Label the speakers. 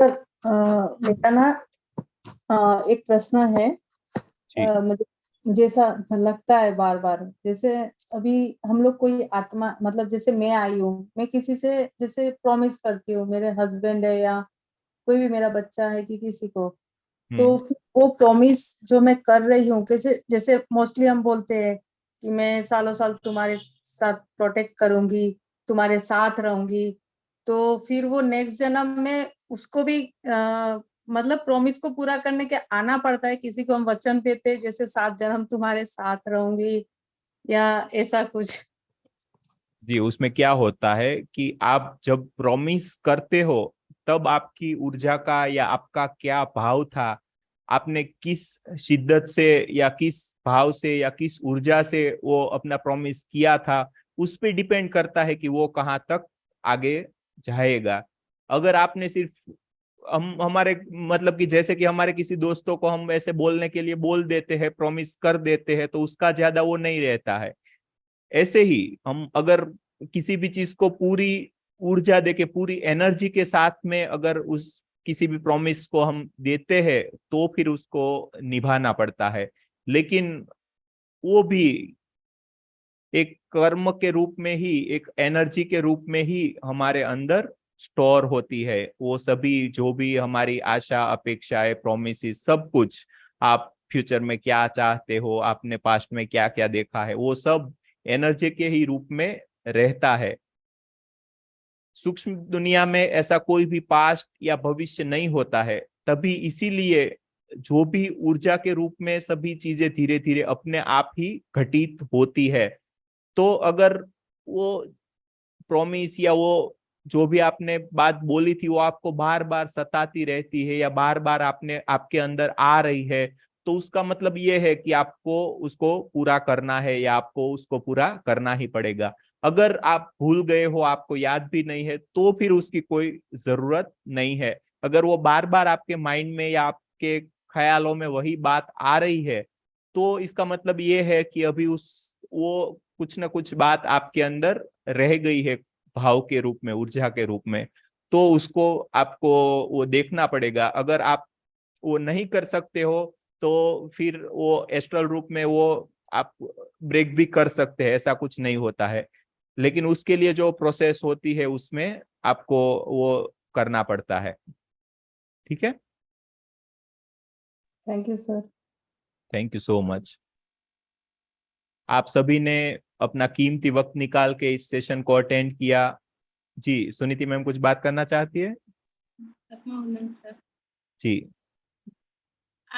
Speaker 1: बेटा ना, एक प्रश्न है।
Speaker 2: जी।
Speaker 1: मुझे ऐसा लगता है बार बार, जैसे अभी हम लोग कोई आत्मा, मतलब जैसे मैं आई हूँ, मैं किसी से जैसे प्रॉमिस करती हूँ, मेरे हस्बैंड है या कोई भी मेरा बच्चा है कि किसी को, तो फिर वो प्रॉमिस जो मैं कर रही हूँ, कैसे जैसे मोस्टली हम बोलते हैं कि मैं सालों साल तुम्हारे साथ प्रोटेक्ट करूंगी, तुम्हारे साथ रहूंगी, तो फिर वो नेक्स्ट जन्म में उसको भी मतलब प्रॉमिस को पूरा करने के आना पड़ता है। किसी को हम वचन देते हैं जैसे 7 जन्म तुम्हारे साथ रहूंगी या ऐसा कुछ।
Speaker 2: जी, उसमें क्या होता है कि आप जब प्रॉमिस करते हो तब आपकी ऊर्जा का या आपका क्या भाव था, आपने किस शिद्दत से या किस भाव से या किस ऊर्जा से वो अपना प्रॉमिस किया था, उस पे डिपेंड करता है कि वो कहाँ तक आगे जाएगा। अगर आपने सिर्फ हम हमारे मतलब कि जैसे कि हमारे किसी दोस्तों को हम ऐसे बोलने के लिए बोल देते हैं, प्रॉमिस कर देते हैं, तो उसका ज्यादा वो नहीं रहता है। ऐसे ही हम अगर किसी भी चीज को पूरी ऊर्जा देके पूरी एनर्जी के साथ में अगर उस किसी भी प्रॉमिस को हम देते हैं तो फिर उसको निभाना पड़ता है। लेकिन वो भी एक कर्म के रूप में ही, एक एनर्जी के रूप में ही हमारे अंदर स्टोर होती है। वो सभी जो भी हमारी आशा अपेक्षाएं प्रोमिस सब कुछ, आप फ्यूचर में क्या चाहते हो, आपने पास्ट में क्या क्या देखा है, वो सब एनर्जी के ही रूप में रहता है। सूक्ष्म दुनिया में ऐसा कोई भी पास्ट या भविष्य नहीं होता है। तभी इसीलिए जो भी ऊर्जा के रूप में सभी चीजें धीरे धीरे अपने आप ही घटित होती है। तो अगर वो प्रॉमिस या वो जो भी आपने बात बोली थी वो आपको बार बार सताती रहती है या बार बार आपने आपके अंदर आ रही है, तो उसका मतलब ये है कि आपको उसको पूरा करना है या आपको उसको पूरा करना ही पड़ेगा। अगर आप भूल गए हो, आपको याद भी नहीं है, तो फिर उसकी कोई जरूरत नहीं है। अगर वो बार बार आपके माइंड में या आपके ख्यालों में वही बात आ रही है, तो इसका मतलब ये है कि अभी उस वो कुछ ना कुछ बात आपके अंदर रह गई है, भाव के रूप में, ऊर्जा के रूप में। तो उसको आपको वो देखना पड़ेगा। अगर आप वो नहीं कर सकते हो तो फिर वो एस्ट्रल रूप में वो आप ब्रेक भी कर सकते हैं, ऐसा कुछ नहीं होता है। लेकिन उसके लिए जो प्रोसेस होती है उसमें आपको वो करना पड़ता है। ठीक है।
Speaker 1: Thank you sir.
Speaker 2: Thank you so much. आप सभी ने अपना कीमती वक्त निकाल के इस सेशन को अटेंड किया। जी, सुनीति मैम कुछ बात करना चाहती है?
Speaker 3: सर।
Speaker 2: जी।